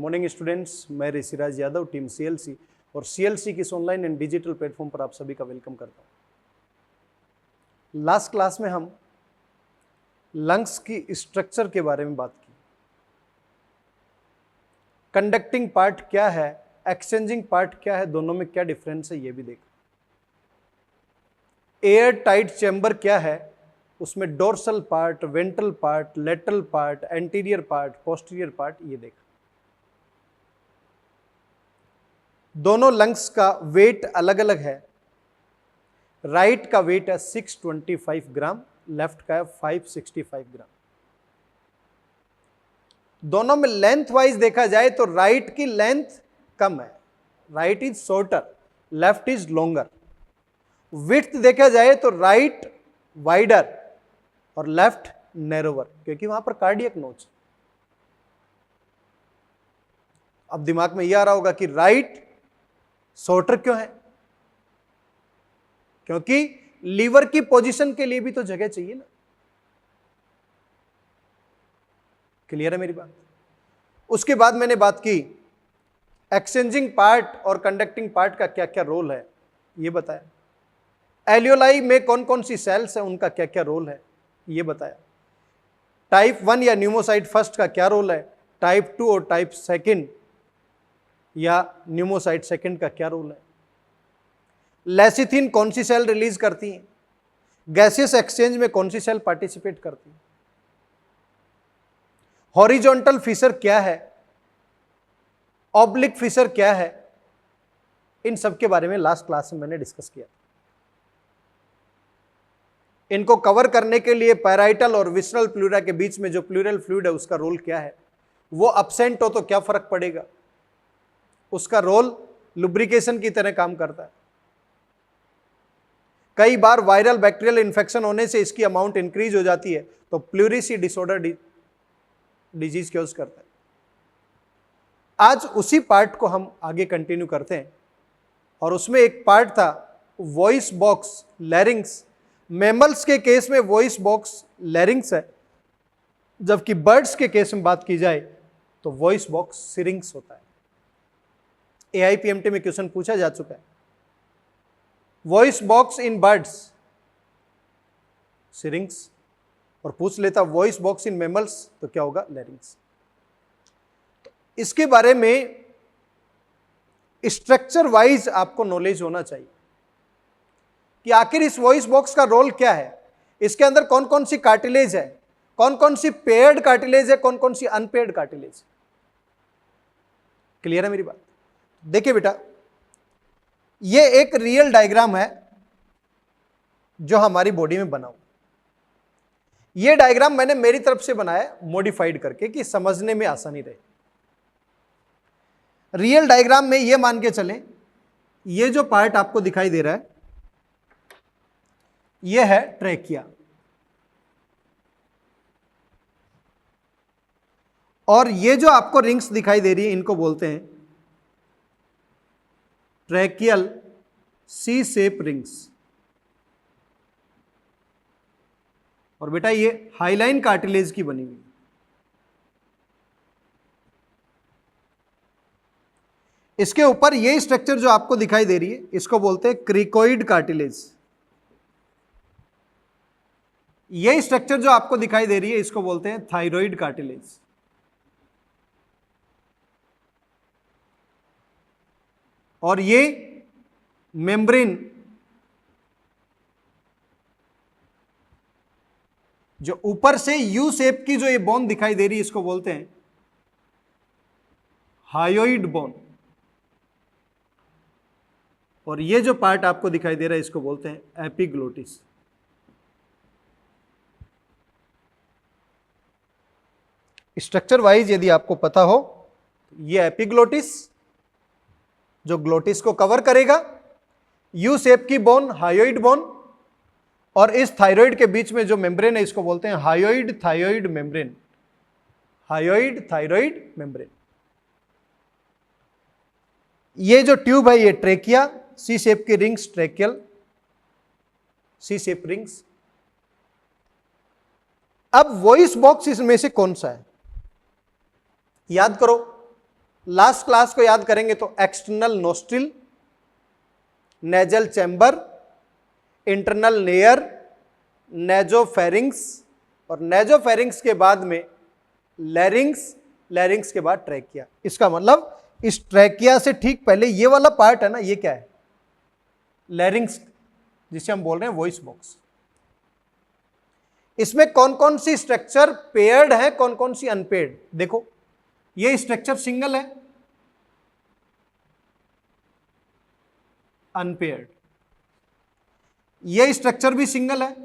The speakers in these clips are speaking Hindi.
मॉर्निंग स्टूडेंट्स, मैं ऋषिराज यादव, टीम सीएलसी और सीएलसी की इस ऑनलाइन एंड डिजिटल प्लेटफॉर्म पर आप सभी का वेलकम करता हूं। लास्ट क्लास में हम लंग्स की स्ट्रक्चर के बारे में बात की। कंडक्टिंग पार्ट क्या है, एक्सचेंजिंग पार्ट क्या है, दोनों में क्या डिफरेंस है ये भी देखा। एयर टाइट चैम्बर क्या है, उसमें dorsal part, ventral part, lateral part, anterior part, posterior part ये देखा। दोनों लंग्स का वेट अलग अलग है। राइट का वेट है 625 ग्राम, लेफ्ट का है 565 ग्राम। दोनों में लेंथ वाइज देखा जाए तो राइट की लेंथ कम है, right is shorter, left is longer. Width देखा जाए तो राइट वाइडर और लेफ्ट नैरोवर, क्योंकि वहां पर कार्डियक नोच। अब दिमाग में यह आ रहा होगा कि राइट शॉर्टर क्यों है, क्योंकि लीवर की पोजीशन के लिए भी तो जगह चाहिए ना। क्लियर है मेरी बात। उसके बाद मैंने बात की एक्सचेंजिंग पार्ट और कंडक्टिंग पार्ट का क्या क्या रोल है ये बताया। एलियोलाई में कौन कौन सी सेल्स है, उनका क्या क्या रोल है ये बताया। टाइप 1 या न्यूमोसाइट फर्स्ट का क्या रोल है, टाइप 2 और टाइप सेकंड या न्यूमोसाइट सेकंड का क्या रोल है। लेसिथिन कौन सी सेल रिलीज करती है, गैसियस एक्सचेंज में कौन सी सेल पार्टिसिपेट करती है, हॉरिजॉन्टल फिशर क्या है, ऑब्लिक फिशर क्या है, इन सब के बारे में लास्ट क्लास में मैंने डिस्कस किया। इनको कवर करने के लिए पैराइटल और विसरल प्लूरा के बीच में जो प्लूरल फ्लूइड है उसका रोल क्या है, वो अब्सेंट हो तो क्या फर्क पड़ेगा, उसका रोल लुब्रिकेशन की तरह काम करता है। कई बार वायरल बैक्टीरियल इंफेक्शन होने से इसकी अमाउंट इंक्रीज हो जाती है तो प्लूरिसी डिसऑर्डर डिजीज क्योज करता है। आज उसी पार्ट को हम आगे कंटिन्यू करते हैं और उसमें एक पार्ट था वॉइस बॉक्स लैरिंग्स। मैमल्स के केस में वॉइस बॉक्स लैरिंग्स है, जबकि बर्ड्स के केस में बात की जाए तो वॉइस बॉक्स सिरिंग्स होता है। एआईपीएमटी में क्वेश्चन पूछा जा चुका है, वॉइस बॉक्स इन बर्ड्स सिरिंग्स, और पूछ लेता वॉइस बॉक्स इन मैमल्स तो क्या होगा, लैरिंग्स। तो इसके बारे में स्ट्रक्चर वाइज आपको नॉलेज होना चाहिए कि आखिर इस वॉइस बॉक्स का रोल क्या है, इसके अंदर कौन कौन सी कार्टिलेज है, कौन कौन सी पेयर्ड कार्टिलेज है, कौन कौन सी अनपेयर्ड कार्टिलेज। क्लियर है मेरी बात। देखिए बेटा, ये एक रियल डायग्राम है जो हमारी बॉडी में बना हुआ। ये डायग्राम मैंने मेरी तरफ से बनाया मॉडिफाइड करके कि समझने में आसानी रहे। रियल डायग्राम में ये मान के चलें, ये जो पार्ट आपको दिखाई दे रहा है ये है ट्रेकिया, और ये जो आपको रिंग्स दिखाई दे रही है इनको बोलते हैं ट्रैकियल सी शेप रिंग्स। और बेटा ये हाईलाइन कार्टिलेज की बनी हुई। इसके ऊपर ये स्ट्रक्चर जो आपको दिखाई दे रही है इसको बोलते हैं क्रिकोइड कार्टिलेज। ये स्ट्रक्चर जो आपको दिखाई दे रही है इसको बोलते हैं थायराइड कार्टिलेज। और ये मेम्ब्रेन जो ऊपर से यू शेप की जो ये बोन दिखाई दे रही है इसको बोलते हैं हायोइड बोन। और ये जो पार्ट आपको दिखाई दे रहा है इसको बोलते हैं एपिग्लोटिस। स्ट्रक्चर वाइज यदि आपको पता हो, ये एपिग्लोटिस जो ग्लोटिस को कवर करेगा, यू शेप की बोन हायोइड बोन, और इस थायराइड के बीच में जो मेम्ब्रेन है इसको बोलते हैं hyoid thyroid membrane. Hyoid thyroid membrane. ये जो ट्यूब है ये ट्रेकिया, सी शेप की रिंग्स ट्रेकियल सी शेप रिंग्स। अब वॉइस बॉक्स इसमें से कौन सा है, याद करो। लास्ट क्लास को याद करेंगे तो external nostril, nasal chamber, internal layer, nasopharynx, और नेजोफेरिंग्स के बाद में लैरिंग्स, लैरिंग्स के बाद ट्रैकिया। इसका मतलब इस ट्रैकिया से ठीक पहले ये वाला पार्ट है ना, ये क्या है? लैरिंग्स, जिसे हम बोल रहे हैं वॉइस बॉक्स। इसमें कौन कौन सी स्ट्रक्चर पेयर्ड है, कौन कौन सी अनपेयर्ड? देखो, ये स्ट्रक्चर सिंगल है, अनपेयर्ड। ये स्ट्रक्चर भी सिंगल है,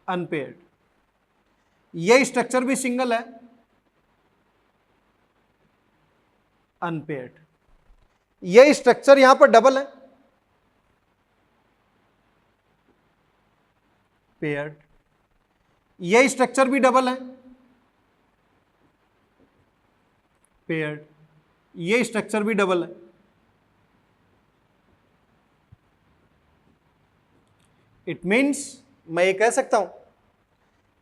अनपेयर्ड। ये स्ट्रक्चर भी सिंगल है, अनपेयर्ड। ये स्ट्रक्चर यहां पर डबल है, पेयर्ड। ये स्ट्रक्चर भी डबल है, पेयर्ड। ये स्ट्रक्चर भी डबल है। इट मीन्स मैं ये कह सकता हूं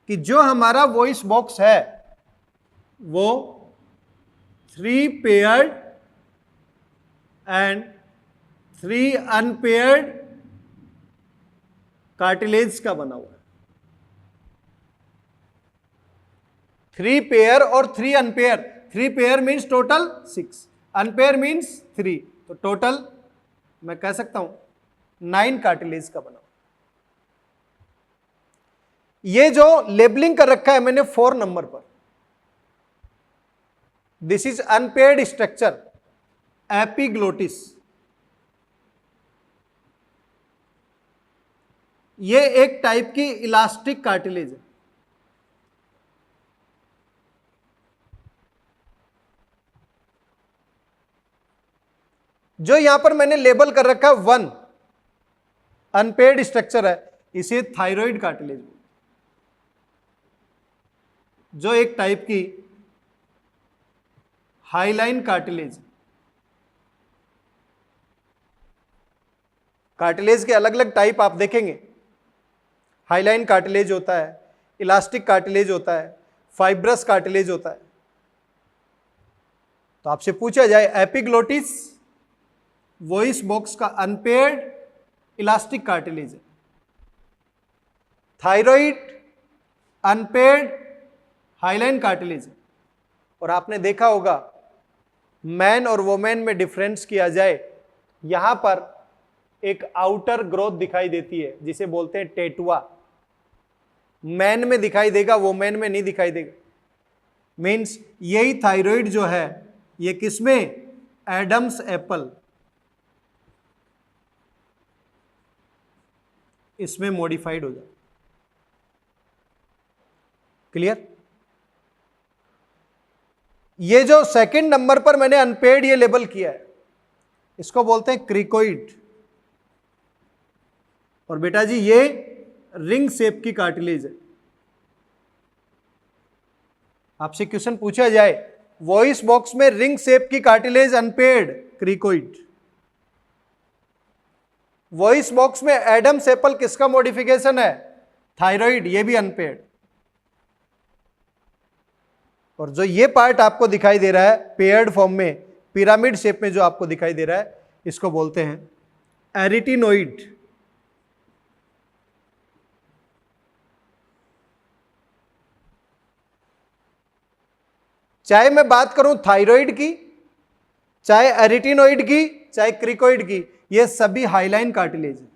कि जो हमारा वॉइस बॉक्स है वो 3 पेयर्ड एंड 3 अनपेयर्ड कार्टिलेज का बना हुआ है। 3 पेयर और 3 unpair. 3 pair means total 6, unpair means 3, तो टोटल मैं कह सकता हूं 9 कार्टिलेज का बना हुआ। ये जो लेबलिंग कर रखा है मैंने 4 नंबर पर, this is unpaired structure epiglottis. ये एक टाइप की इलास्टिक कार्टिलेज है। जो यहां पर मैंने लेबल कर रखा है 1 अनपेयर्ड स्ट्रक्चर है, इसे थायराइड कार्टिलेज, जो एक टाइप की हाईलाइन कार्टिलेज। कार्टिलेज के अलग अलग टाइप आप देखेंगे, हाईलाइन कार्टिलेज होता है, इलास्टिक कार्टिलेज होता है, फाइब्रस कार्टिलेज होता है। तो आपसे पूछा जाए एपिग्लोटिस वॉइस बॉक्स का अनपेयर्ड इलास्टिक कार्टिलेज है, थायराइड अनपेयर्ड हाईलाइन कार्टिलेज है। और आपने देखा होगा मैन और वोमेन में डिफरेंस किया जाए, यहां पर एक आउटर ग्रोथ दिखाई देती है जिसे बोलते हैं टेटुआ। मैन में दिखाई देगा, वोमेन में नहीं दिखाई देगा। मीन्स यही थायराइड जो है ये किसमें? एडम्स एप्पल, इसमें मॉडिफाइड हो जाए। क्लियर? ये जो सेकंड नंबर पर मैंने अनपेयर्ड ये लेबल किया है, इसको बोलते हैं क्रिकोइड। और बेटा जी ये रिंग शेप की कार्टिलेज है। आपसे क्वेश्चन पूछा जाए वॉइस बॉक्स में रिंग शेप की cartilage unpaired, cricoid. Voice box में एडम्स एप्पल किसका मॉडिफिकेशन है? थायराइड, ये भी अनपेयर्ड। और जो ये पार्ट आपको दिखाई दे रहा है पेयर्ड फॉर्म में, पिरामिड शेप में जो आपको दिखाई दे रहा है, इसको बोलते हैं एरिटिनोइड। चाहे मैं बात करूं थायराइड की, चाहे एरिटिनोइड की, चाहे क्रिकोइड की, ये सभी हाईलाइन कार्टिलेज है।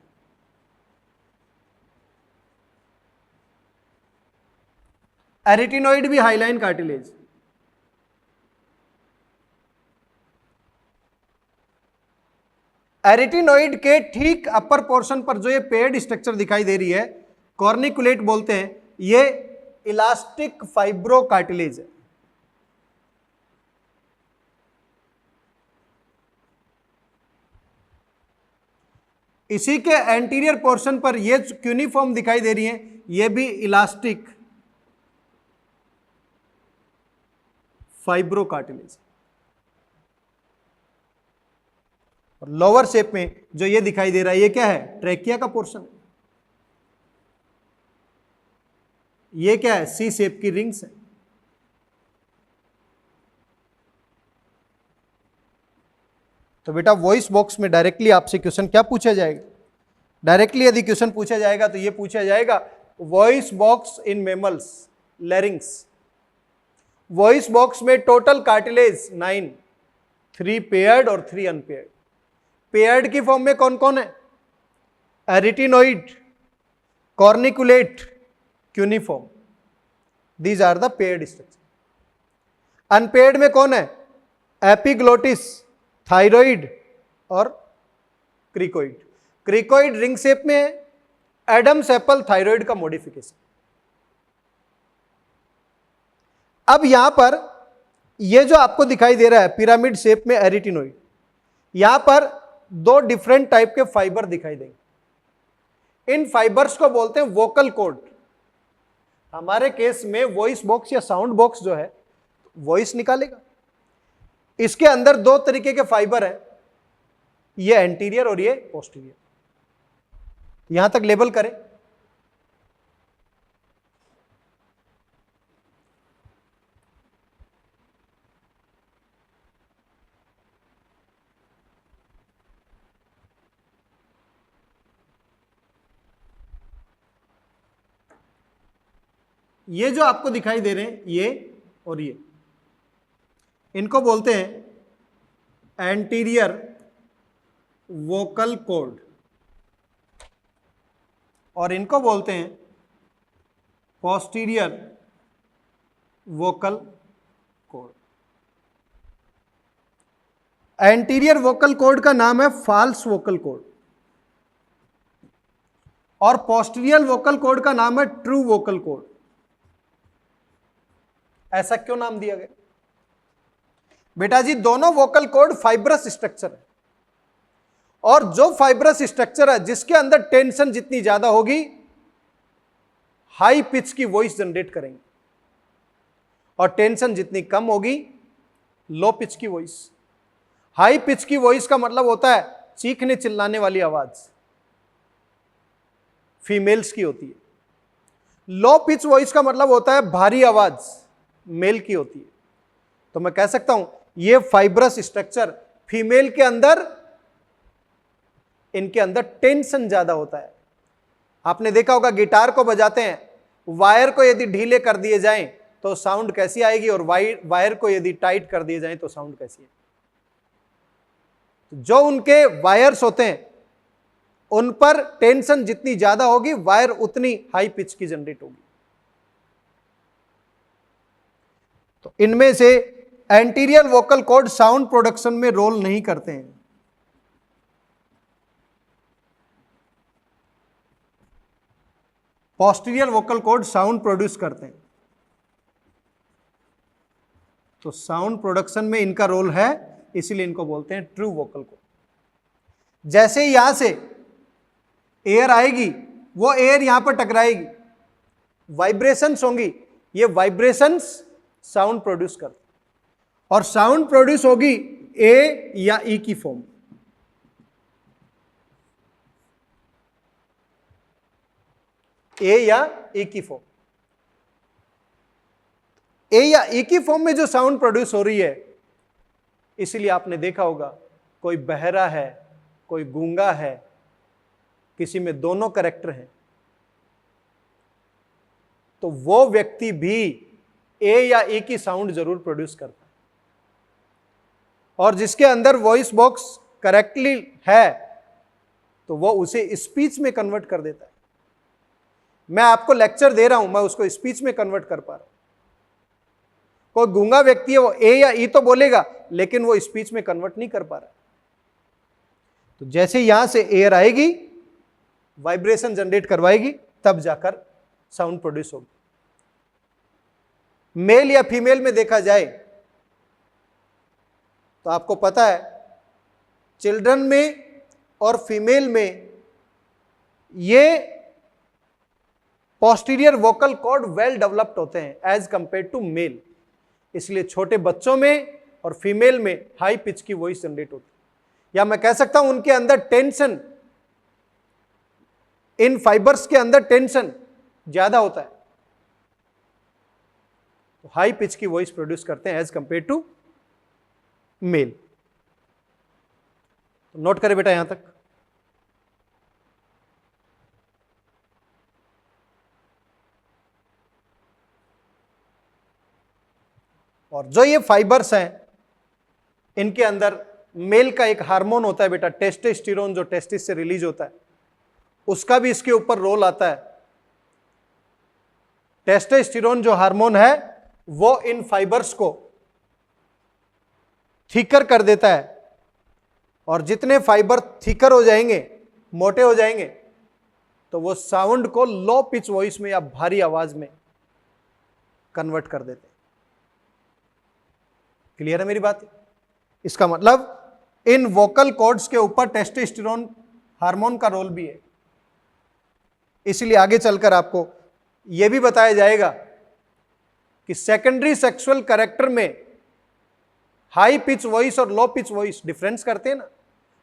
एरिटिनोइड भी हाईलाइन कार्टिलेज। एरिटिनोइड के ठीक अपर पोर्शन पर जो ये पेयर्ड स्ट्रक्चर दिखाई दे रही है, कॉर्निकुलेट बोलते हैं, ये इलास्टिक फाइब्रो कार्टिलेज है। इसी के एंटीरियर पोर्शन पर ये क्यूनिफॉर्म दिखाई दे रही है, ये भी इलास्टिक फाइब्रो कार्टिलेज। और लोअर शेप में जो ये दिखाई दे रहा है, ये क्या है? ट्रैकिया का पोर्शन। ये क्या है? सी शेप की रिंग्स है। तो बेटा वॉइस बॉक्स में डायरेक्टली आपसे क्वेश्चन क्या पूछा जाएगा, डायरेक्टली यदि क्वेश्चन पूछा जाएगा तो ये पूछा जाएगा voice box in mammals लैरिंग्स। Voice box में टोटल कार्टिलेज 9, 3 पेयर्ड और 3 अनपेयर्ड। पेयर्ड की फॉर्म में कौन कौन है? Arytenoid, corniculate, cuneiform, these are the paired structure. Unpaired में कौन है? एपिग्लोटिस, थायराइड और क्रिकोइड। क्रिकोइड रिंग शेप में है, एडम्स एप्पल थायराइड का मॉडिफिकेशन। अब यहां पर ये जो आपको दिखाई दे रहा है पिरामिड शेप में एरिटिनोइड, यहां पर 2 डिफरेंट टाइप के फाइबर दिखाई देंगे। इन फाइबर्स को बोलते हैं वोकल कॉर्ड। हमारे केस में वॉइस बॉक्स या साउंड बॉक्स जो है वॉइस निकालेगा, इसके अंदर 2 तरीके के फाइबर हैं, ये एंटीरियर और ये पोस्टीरियर। यहां तक लेबल करें। ये जो आपको दिखाई दे रहे हैं ये और ये, इनको बोलते हैं एंटीरियर वोकल कॉर्ड और इनको बोलते हैं posterior vocal cord. Anterior vocal cord का नाम है फाल्स वोकल कॉर्ड और पोस्टीरियर वोकल कॉर्ड का नाम है ट्रू वोकल कॉर्ड। ऐसा क्यों नाम दिया गया? बेटा जी दोनों वोकल कॉर्ड फाइब्रस स्ट्रक्चर है और जो फाइब्रस स्ट्रक्चर है जिसके अंदर टेंशन जितनी ज्यादा होगी हाई पिच की वॉइस जनरेट करेंगे और टेंशन जितनी कम होगी लो पिच की वॉइस। हाई पिच की वॉइस का मतलब होता है चीखने चिल्लाने वाली आवाज, फीमेल्स की होती है। लो पिच वॉइस का मतलब होता है भारी आवाज, मेल की होती है। तो मैं कह सकता हूं ये फाइब्रस स्ट्रक्चर फीमेल के अंदर, इनके अंदर टेंशन ज्यादा होता है। आपने देखा होगा गिटार को बजाते हैं, वायर को यदि ढीले कर दिए जाएं तो साउंड कैसी आएगी और वायर को यदि टाइट कर दिए जाएं तो साउंड कैसी है। जो उनके वायर्स होते हैं उन पर टेंशन जितनी ज्यादा होगी वायर उतनी हाई पिच की जनरेट होगी। तो इनमें से anterior vocal cord sound production में रोल नहीं करते हैं। Posterior vocal cord sound produce करते हैं। तो साउंड प्रोडक्शन में इनका रोल है, इसीलिए इनको बोलते हैं ट्रू वोकल कॉर्ड। जैसे ही यहां से एयर आएगी वो एयर यहां पर टकराएगी, वाइब्रेशंस होंगी, ये वाइब्रेशंस साउंड प्रोड्यूस करते और साउंड प्रोड्यूस होगी ए या ई की फॉर्म। ए या ई की फॉर्म, ए या ई की फॉर्म में जो साउंड प्रोड्यूस हो रही है, इसलिए आपने देखा होगा कोई बहरा है, कोई गूंगा है, किसी में दोनों कैरेक्टर हैं, तो वो व्यक्ति भी ए या ई की साउंड जरूर प्रोड्यूस करता है। और जिसके अंदर वॉइस बॉक्स करेक्टली है तो वो उसे स्पीच में कन्वर्ट कर देता है। मैं आपको लेक्चर दे रहा हूं, मैं उसको स्पीच में कन्वर्ट कर पा रहा हूं। कोई गूंगा व्यक्ति है, वो ए या ई तो बोलेगा लेकिन वो स्पीच में कन्वर्ट नहीं कर पा रहा। तो जैसे यहां से एयर आएगी, वाइब्रेशन जनरेट करवाएगी, तब जाकर साउंड प्रोड्यूस होगी। मेल या फीमेल में देखा जाए तो आपको पता है चिल्ड्रन में और फीमेल में ये posterior vocal cord well developed होते हैं एज कंपेयर टू मेल। इसलिए छोटे बच्चों में और फीमेल में हाई पिच की वॉइस जनरेट होती है। या मैं कह सकता हूं उनके अंदर टेंशन, इन फाइबर्स के अंदर टेंशन ज्यादा होता है, तो हाई पिच की वॉइस प्रोड्यूस करते हैं as compared to male. Note करें बेटा यहां तक। और जो ये फाइबर्स हैं, इनके अंदर मेल का एक हार्मोन होता है बेटा, टेस्टोस्टेरोन, जो टेस्टिस से रिलीज होता है, उसका भी इसके ऊपर रोल आता है। टेस्टोस्टेरोन जो हार्मोन है वो इन फाइबर्स को थिकर कर देता है, और जितने फाइबर थिकर हो जाएंगे, मोटे हो जाएंगे, तो वो साउंड को लो पिच वॉइस में या भारी आवाज में कन्वर्ट कर देते हैं। क्लियर है मेरी बात? इसका मतलब इन वोकल कॉर्ड्स के ऊपर टेस्टोस्टेरोन हार्मोन का रोल भी है। इसलिए आगे चलकर आपको यह भी बताया जाएगा कि सेकेंडरी सेक्सुअल कैरेक्टर में हाई पिच वॉइस और लो पिच वॉइस डिफरेंस करते हैं ना।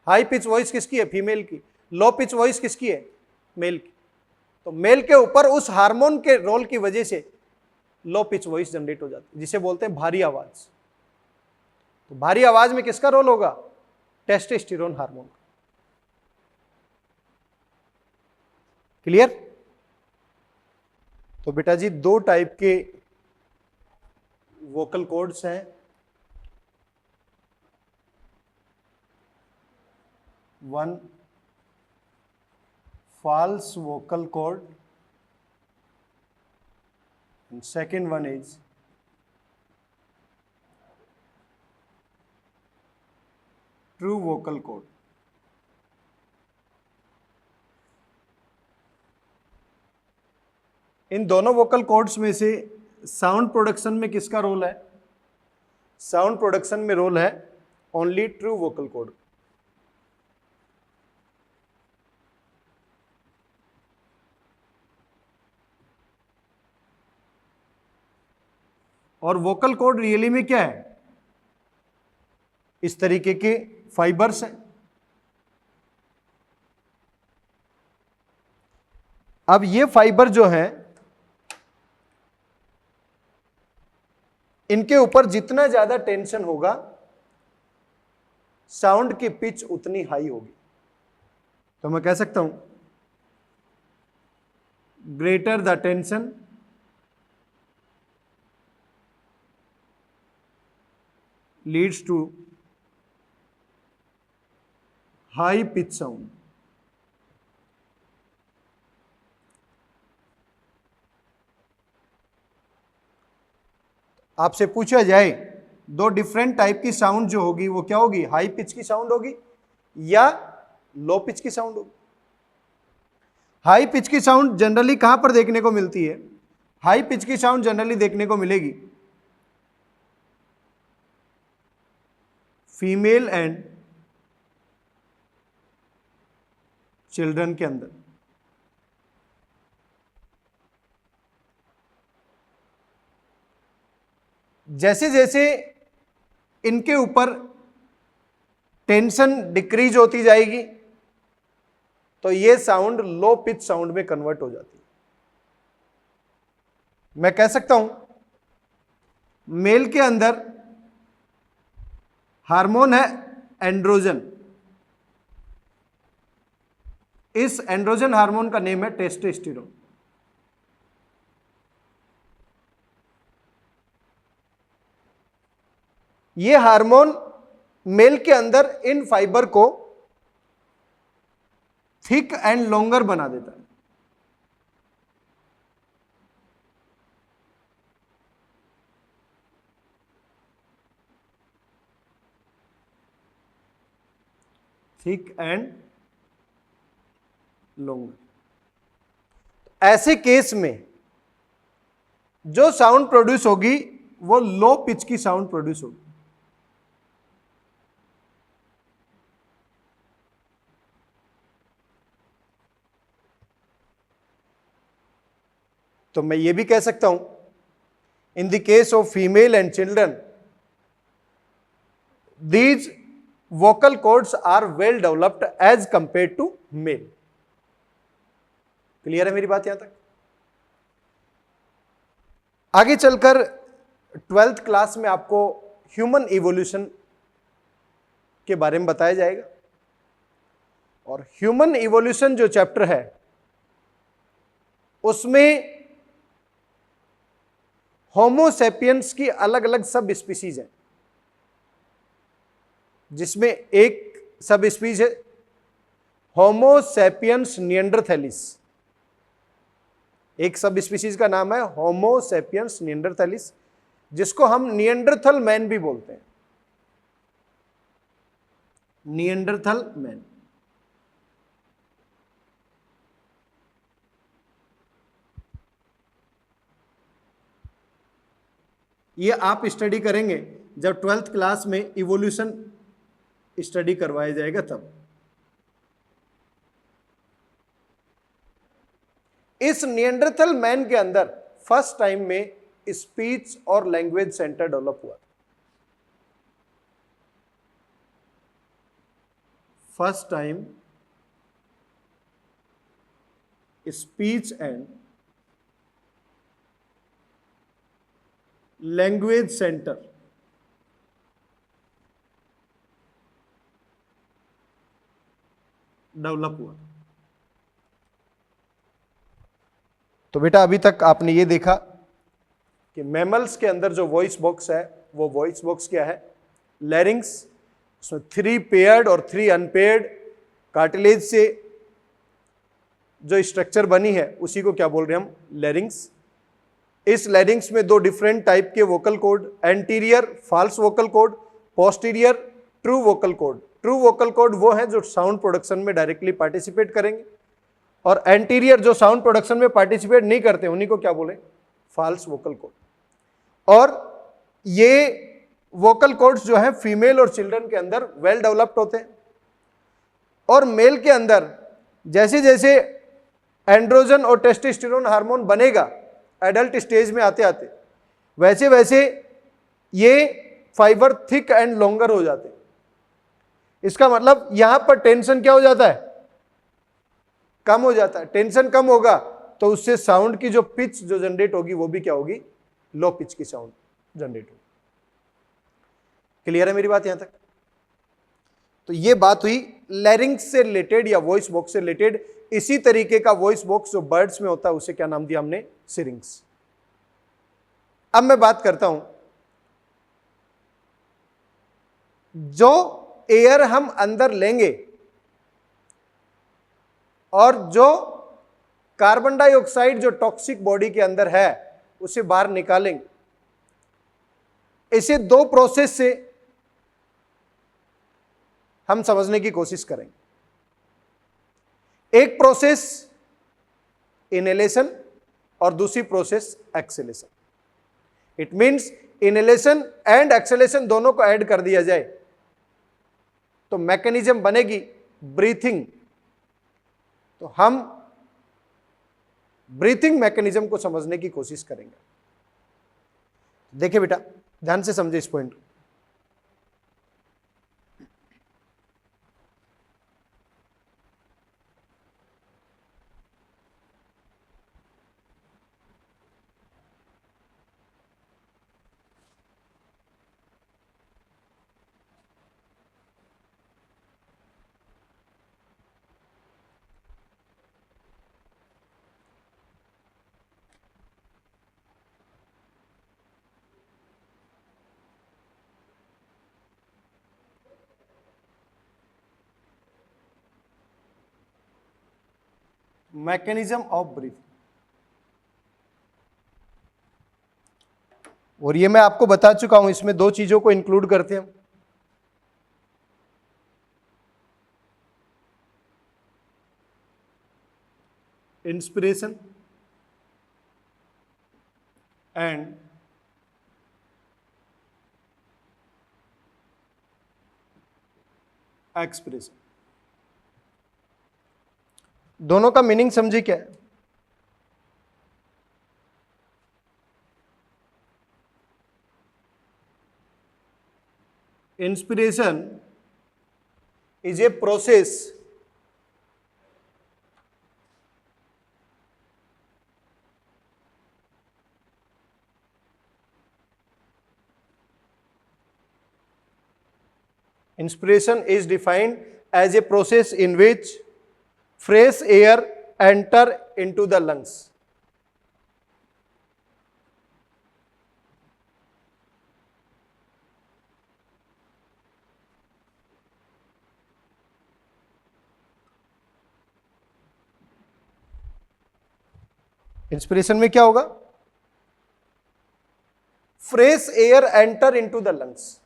हाई पिच वॉइस किसकी है? फीमेल की। लो पिच वॉइस किसकी है? मेल की। तो मेल के ऊपर उस हार्मोन के रोल की वजह से लो पिच वॉइस जनरेट हो जाती है, जिसे बोलते हैं भारी आवाज। तो भारी आवाज में किसका रोल होगा? टेस्टोस्टेरोन हार्मोन का। क्लियर? तो बेटा जी दो टाइप के वोकल कॉर्ड्स हैं, one false vocal cord and second one is true vocal cord. इन दोनों वोकल कॉर्ड्स में से साउंड प्रोडक्शन में किसका रोल है? साउंड प्रोडक्शन में रोल है ओनली ट्रू वोकल कॉर्ड। और वोकल कॉर्ड रियली में क्या है? इस तरीके के फाइबर्स हैं। अब ये फाइबर जो हैं, इनके ऊपर जितना ज्यादा टेंशन होगा, साउंड की पिच उतनी हाई होगी। तो मैं कह सकता हूं greater the tension leads to high pitch sound. आपसे पूछा जाए दो डिफरेंट टाइप की साउंड जो होगी वो क्या होगी? हाई पिच की साउंड होगी या लो पिच की साउंड होगी? हाई पिच की साउंड जनरली कहां पर देखने को मिलती है? हाई पिच की साउंड जनरली देखने को मिलेगी फीमेल एंड चिल्ड्रन के अंदर। जैसे जैसे इनके ऊपर टेंशन डिक्रीज होती जाएगी तो ये साउंड लो पिच साउंड में कन्वर्ट हो जाती है। मैं कह सकता हूं मेल के अंदर हार्मोन है एंड्रोजन। इस एंड्रोजन हार्मोन का नेम है टेस्टोस्टेरोन। यह हार्मोन मेल के अंदर इन फाइबर को थिक एंड लॉन्गर बना देता है। Thick and longer. ऐसे केस में जो साउंड प्रोड्यूस होगी वो लो पिच की साउंड प्रोड्यूस होगी। तो मैं ये भी कह सकता हूं in the case of female and children these vocal cords are well developed as compared to male. Clear है मेरी बात यहां तक? आगे चलकर 12th क्लास में आपको ह्यूमन इवोल्यूशन के बारे में बताया जाएगा। और ह्यूमन इवोल्यूशन जो चैप्टर है उसमें होमोसेपियंस की अलग अलग सब स्पीसीज है, जिसमें एक सब स्पीसीज है होमोसेपियंस निएंडरथैलिस। एक सब स्पीसीज का नाम है होमोसेपियंस निएंडरथैलिस, जिसको हम निएंडरथल मैन भी बोलते हैं। Neanderthal man. ये आप स्टडी करेंगे जब 12th क्लास में इवोल्यूशन स्टडी करवाया जाएगा तब। इस निएंडरथल मैन के अंदर फर्स्ट टाइम में स्पीच और लैंग्वेज सेंटर डेवलप हुआ। First time speech and language centre develop हुआ। तो बेटा अभी तक आपने ये देखा कि मैमल्स के अंदर जो वॉइस बॉक्स है वो वॉइस बॉक्स क्या है? लैरिंग्स। उसमें 3 पेयर्ड और 3 अनपेयर्ड कार्टिलेज से जो स्ट्रक्चर बनी है उसी को क्या बोल रहे हैं हम? लैरिंग्स। इस लैरिंग्स में 2 डिफरेंट टाइप के vocal cord, anterior false vocal cord, posterior true vocal cord. True vocal cord वो है जो साउंड प्रोडक्शन में डायरेक्टली पार्टिसिपेट करेंगे, और एंटीरियर जो साउंड प्रोडक्शन में पार्टिसिपेट नहीं करते उन्हीं को क्या बोले? False vocal cord. और ये वोकल कोड्स जो है फीमेल और चिल्ड्रन के अंदर वेल डेवलप्ड होते हैं, और मेल के अंदर जैसे जैसे एंड्रोजन और टेस्टोस्टेरोन हार्मोन बनेगा एडल्ट स्टेज में आते आते, वैसे वैसे ये फाइबर थिक एंड लॉन्गर हो जाते हैं। इसका मतलब यहां पर टेंशन क्या हो जाता है? कम हो जाता है। टेंशन कम होगा तो उससे साउंड की जो पिच जो जनरेट होगी वो भी क्या होगी? लो पिच की साउंड जनरेट होगी। क्लियर है मेरी बात यहां तक? तो ये बात हुई लैरिंग्स से रिलेटेड या वॉइस बॉक्स से रिलेटेड। इसी तरीके का वॉइस बॉक्स जो बर्ड्स में होता है उसे क्या नाम दिया हमने? सिरिंग्स। अब मैं बात करता हूं जो एयर हम अंदर लेंगे और जो कार्बन डाइऑक्साइड जो टॉक्सिक बॉडी के अंदर है उसे बाहर निकालेंगे। इसे 2 प्रोसेस से हम समझने की कोशिश करेंगे। एक प्रोसेस इनहेलेशन और दूसरी process exhalation. It means inhalation and exhalation दोनों को ऐड कर दिया जाए तो मैकेनिज्म बनेगी ब्रीथिंग। तो हम ब्रीथिंग मैकेनिज्म को समझने की कोशिश करेंगे। देखिए बेटा ध्यान से समझे इस पॉइंट। मैकेनिज्म ऑफ ब्रीथिंग, और ये मैं आपको बता चुका हूं, इसमें 2 चीजों को इंक्लूड करते हैं। Inspiration and expression. दोनों का मीनिंग समझिए क्या है? Inspiration is a process inspiration is defined as a process in which fresh air enter into the lungs. Inspiration में क्या होगा? Fresh air enter into the lungs.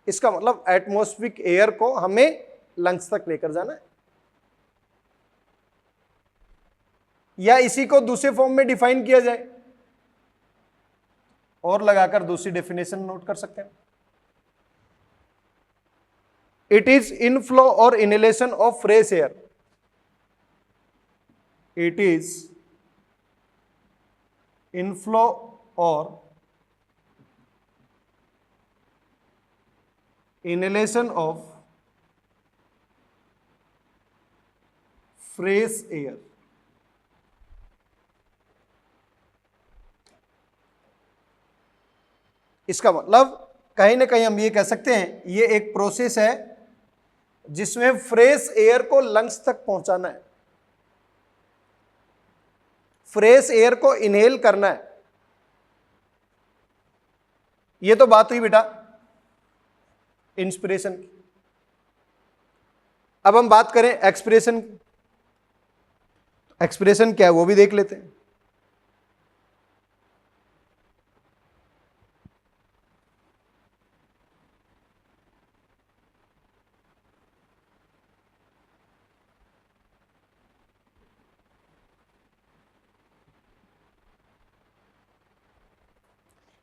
इसका मतलब एटमॉस्फेरिक एयर को हमें लंग्स तक लेकर जाना है। या इसी को दूसरे फॉर्म में डिफाइन किया जाए और लगाकर दूसरी डेफिनेशन नोट कर सकते हैं। इट इज इनफ्लो और inhalation of fresh air. It is inflow और inhalation of fresh air। इसका मतलब कहीं ना कहीं हम ये कह सकते हैं ये एक प्रोसेस है जिसमें फ्रेश एयर को लंग्स तक पहुंचाना है, फ्रेश एयर को इनहेल करना है। ये तो बात हुई बेटा इंस्पिरेशन की। अब हम बात करें एक्सप्रेशन की। एक्सप्रेशन क्या है वो भी देख लेते हैं।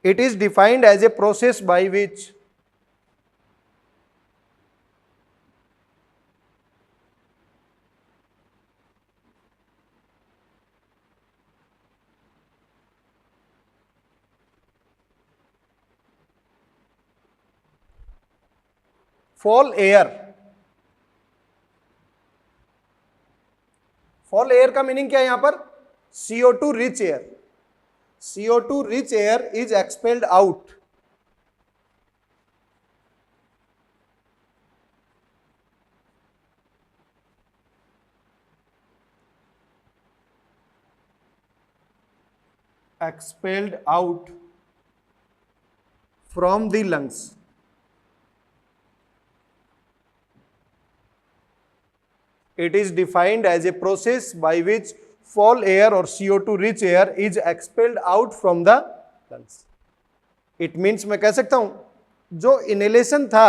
It is defined as a process by which fall air, fall air का मीनिंग क्या है यहां पर? CO2 rich air। CO2 rich air is expelled out from the lungs। It is defined as a process by which fall air or CO2 rich air is expelled out from the lungs। It means मैं कह सकता हूं जो इनहेलेशन था,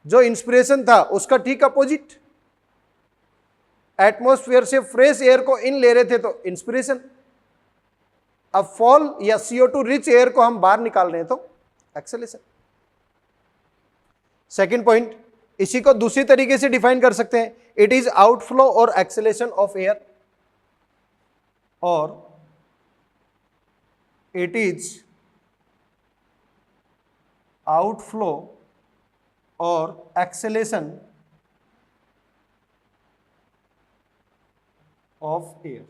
जो इंस्पिरेशन था, उसका ठीक अपोजिट। एटमॉस्फेयर से फ्रेश एयर को इन ले रहे थे तो इंस्पिरेशन। अब फॉल या CO2 रिच एयर को हम बाहर निकाल रहे हैं तो एक्सेलेशन। सेकेंड पॉइंट, इसी को दूसरी तरीके से डिफाइन कर सकते हैं। इट इज आउटफ्लो और एक्सेलेशन ऑफ एयर, और इट इज आउटफ्लो और एक्सेलेशन ऑफ एयर।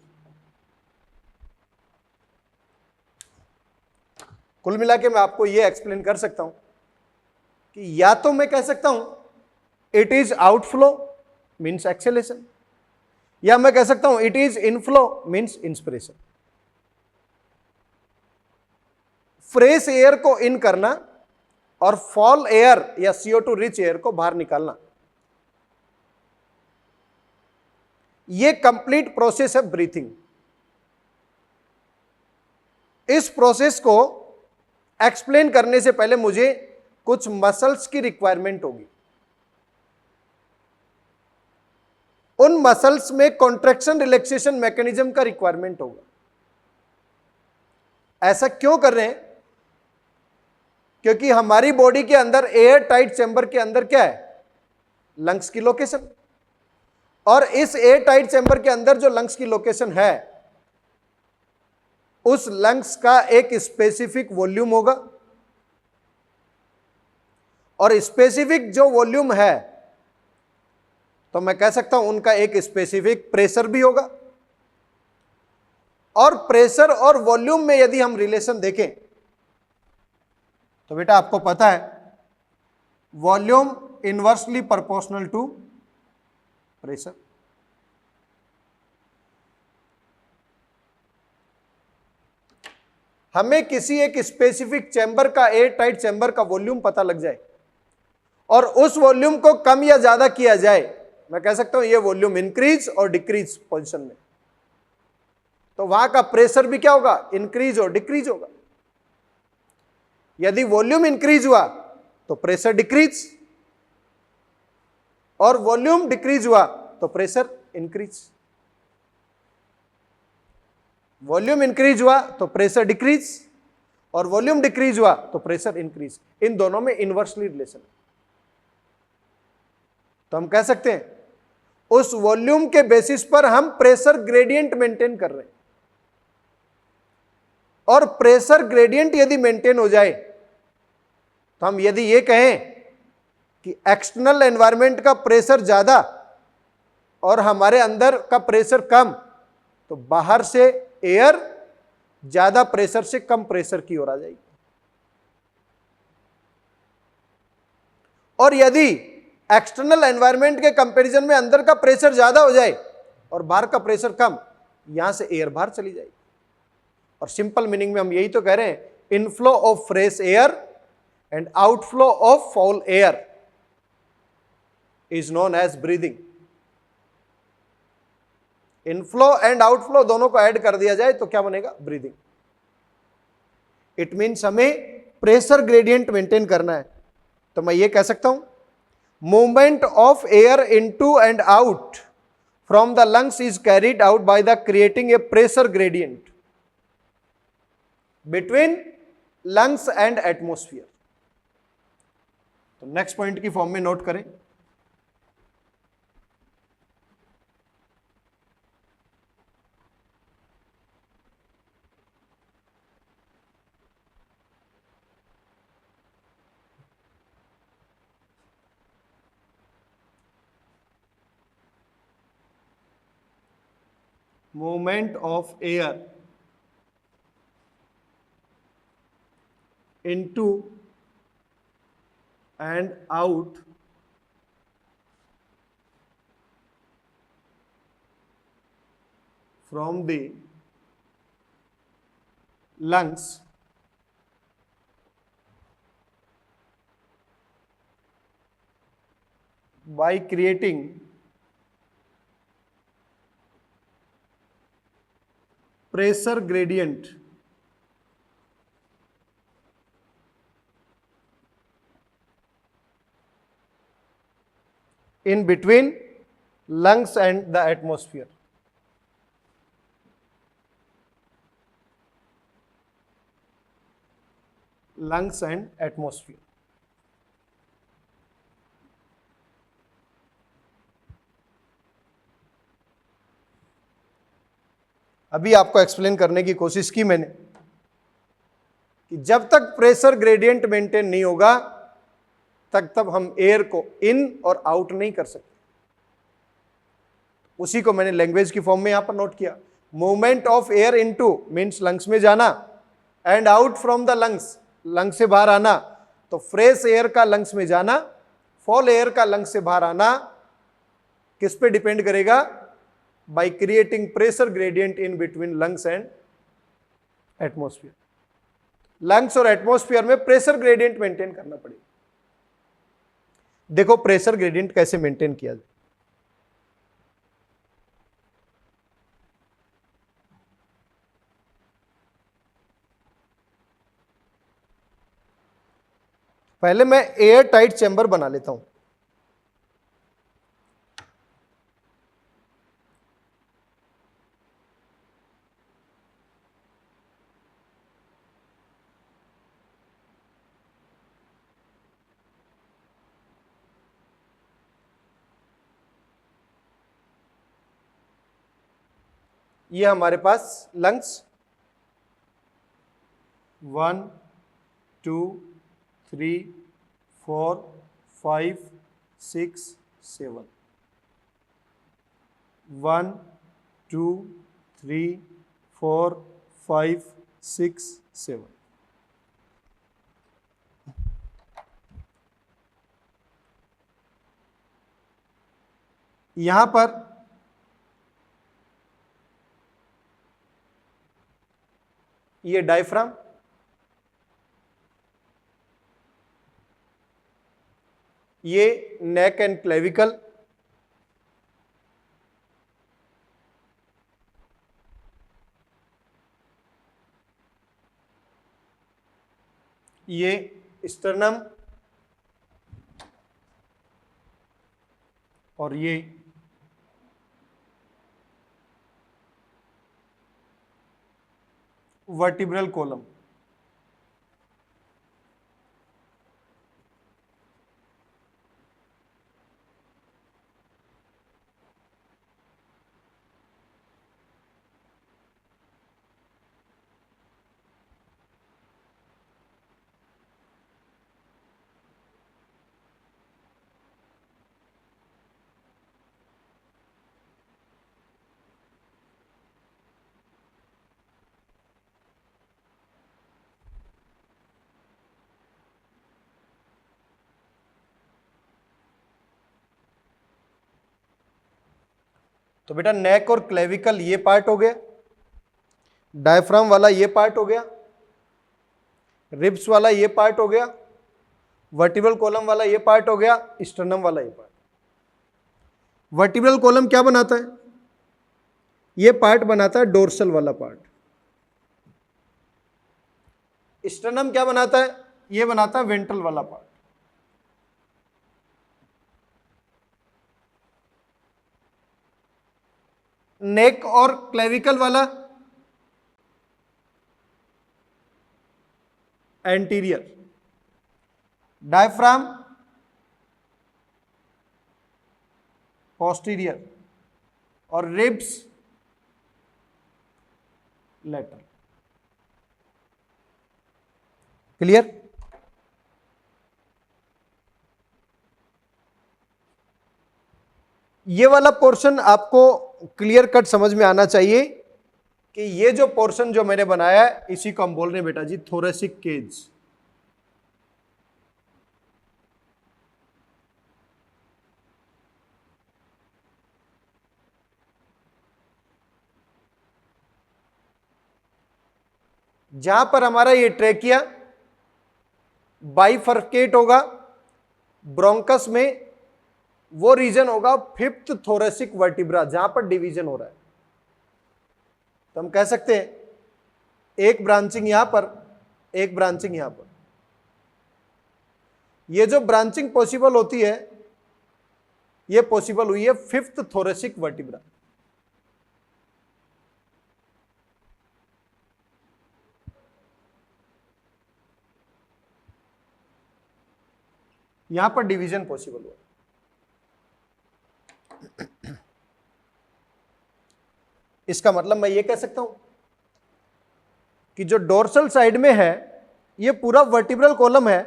कुल मिला के मैं आपको यह एक्सप्लेन कर सकता हूं कि या तो मैं कह सकता हूं it is outflow means acceleration, या मैं कह सकता हूं it is inflow means inspiration. Fresh air को इन करना और फॉल एयर या CO2 रिच एयर को बाहर निकालना, यह कंप्लीट प्रोसेस है ब्रीथिंग। इस प्रोसेस को एक्सप्लेन करने से पहले मुझे कुछ मसल्स की रिक्वायरमेंट होगी। उन मसल्स में कॉन्ट्रैक्शन रिलैक्सेशन मैकेनिज्म का रिक्वायरमेंट होगा। ऐसा क्यों कर रहे हैं? क्योंकि हमारी बॉडी के अंदर एयर टाइट चैम्बर के अंदर क्या है? लंग्स की लोकेशन। और इस एयर टाइट चैम्बर के अंदर जो लंग्स की लोकेशन है, उस लंग्स का एक स्पेसिफिक वॉल्यूम होगा, और स्पेसिफिक जो वॉल्यूम है तो मैं कह सकता हूं उनका एक स्पेसिफिक प्रेशर भी होगा। और प्रेशर और वॉल्यूम में यदि हम रिलेशन देखें तो बेटा आपको पता है volume inversely proportional to pressure. हमें किसी एक स्पेसिफिक चैम्बर का, एयर टाइट चैम्बर का वॉल्यूम पता लग जाए और उस वॉल्यूम को कम या ज्यादा किया जाए, मैं कह सकता हूं ये वॉल्यूम इंक्रीज और डिक्रीज पोजीशन में, तो वहां का प्रेशर भी क्या होगा, इंक्रीज और डिक्रीज होगा। यदि वॉल्यूम इंक्रीज हुआ तो प्रेशर डिक्रीज, और वॉल्यूम डिक्रीज हुआ तो प्रेशर इंक्रीज। वॉल्यूम इंक्रीज हुआ तो प्रेशर डिक्रीज, और वॉल्यूम डिक्रीज हुआ तो प्रेशर इंक्रीज। इन दोनों में इनवर्सली रिलेशन। तो हम कह सकते हैं उस वॉल्यूम के बेसिस पर हम प्रेशर ग्रेडियंट मेंटेन कर रहे हैं, और प्रेशर ग्रेडियंट यदि मेंटेन हो जाए तो हम यदि ये कहें कि एक्सटर्नल एनवायरनमेंट का प्रेशर ज्यादा और हमारे अंदर का प्रेशर कम, तो बाहर से एयर ज्यादा प्रेशर से कम प्रेशर की ओर आ जाएगी। और यदि एक्सटर्नल एनवायरनमेंट के कंपैरिजन में अंदर का प्रेशर ज्यादा हो जाए और बाहर का प्रेशर कम, यहां से एयर बाहर चली जाएगी। और सिंपल मीनिंग में हम यही तो कह रहे हैं, inflow of fresh air and outflow of foul air is known as breathing. Inflow and outflow दोनों को ऐड कर दिया जाए तो क्या बनेगा, ब्रीदिंग। इट मीन्स हमें प्रेशर ग्रेडियंट मेंटेन करना है। तो मैं ये कह सकता हूं, movement of air into and out from the lungs is carried out by the creating a pressure gradient between lungs and atmosphere. तो नेक्स्ट पॉइंट की फॉर्म में नोट करें, movement of air into and out from the lungs by creating pressure gradient in between lungs and the atmosphere. Lungs and atmosphere. अभी आपको एक्सप्लेन करने की कोशिश की मैंने कि जब तक प्रेशर ग्रेडियंट मेंटेन नहीं होगा तब हम एयर को इन और आउट नहीं कर सकते। उसी को मैंने लैंग्वेज की फॉर्म में यहां पर नोट किया। Movement of air into means lungs में जाना, and out from the lungs, lungs से बाहर आना। तो फ्रेश एयर का लंग्स में जाना, फॉल एयर का लंग्स से बाहर आना किस पे डिपेंड करेगा, by creating pressure gradient in between lungs and atmosphere. Lungs और एटमॉस्फेयर में प्रेशर ग्रेडियंट मेंटेन करना पड़ेगा। देखो प्रेशर ग्रेडियंट कैसे मेंटेन किया जाए। पहले मैं एयर टाइट चैम्बर बना लेता हूं। ये हमारे पास लंग्स 1 2 3 4 5 6 7, 1 2 3 4 5 6 7। यहां पर ये डायफ्राम, ये नेक एंड क्लेविकल, ये स्टर्नम, और ये वर्टिब्रल कॉलम। तो बेटा नेक और क्लेविकल ये पार्ट हो गया, डायफ्राम वाला ये पार्ट हो गया, रिब्स वाला ये पार्ट हो गया, वर्टिब्रल कॉलम वाला ये पार्ट हो गया, स्टर्नम वाला ये पार्ट। वर्टिब्रल कॉलम क्या बनाता है? ये पार्ट बनाता है डोर्सल वाला पार्ट। स्टर्नम क्या बनाता है? ये बनाता है वेंट्रल वाला पार्ट। नेक और क्लेविकल वाला एंटीरियर, डायफ्राम पोस्टीरियर, और रिब्स लेटरल। क्लियर? ये वाला पोर्शन आपको क्लियर कट समझ में आना चाहिए कि ये जो पोर्शन जो मैंने बनाया है इसी को हम बोल रहे हैं बेटा जी थोरेसिक केज। जहां पर हमारा ये ट्रेकिया बाइफर्केट होगा, ब्रोंकस में वो रीजन होगा फिफ्थ थोरेसिक वर्टिब्रा, जहां पर डिवीजन हो रहा है। तो हम कह सकते हैं एक ब्रांचिंग यहां पर, एक ब्रांचिंग यहां पर। ये जो ब्रांचिंग पॉसिबल होती है ये पॉसिबल हुई है फिफ्थ थोरेसिक वर्टिब्रा। यहां पर डिवीजन पॉसिबल हुआ। इसका मतलब मैं ये कह सकता हूं कि जो डोर्सल साइड में है ये पूरा वर्टिब्रल कॉलम है,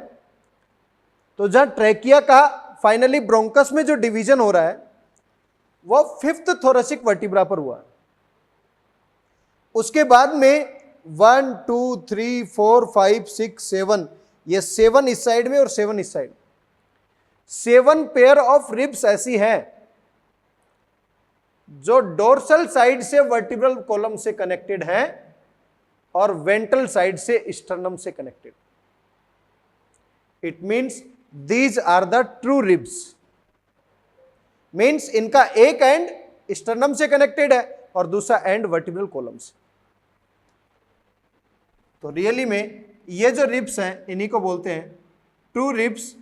तो जहां ट्रेकिया का फाइनली ब्रोंकस में जो डिवीजन हो रहा है वो फिफ्थ थोरेसिक वर्टिब्रा पर हुआ। उसके बाद में 1 2 3 4 5 6 7, ये 7 इस साइड में और 7 इस साइड, 7 पेयर ऑफ रिब्स ऐसी है जो डोर्सल साइड से वर्टिब्रल कॉलम से कनेक्टेड हैं और वेंट्रल साइड से स्टर्नम से connected. It means these are the true ribs. Means इनका एक एंड स्टर्नम से कनेक्टेड है और दूसरा एंड वर्टिब्रल कॉलम से। तो रियली में ये जो रिब्स हैं इन्हीं को बोलते हैं ट्रू रिब्स,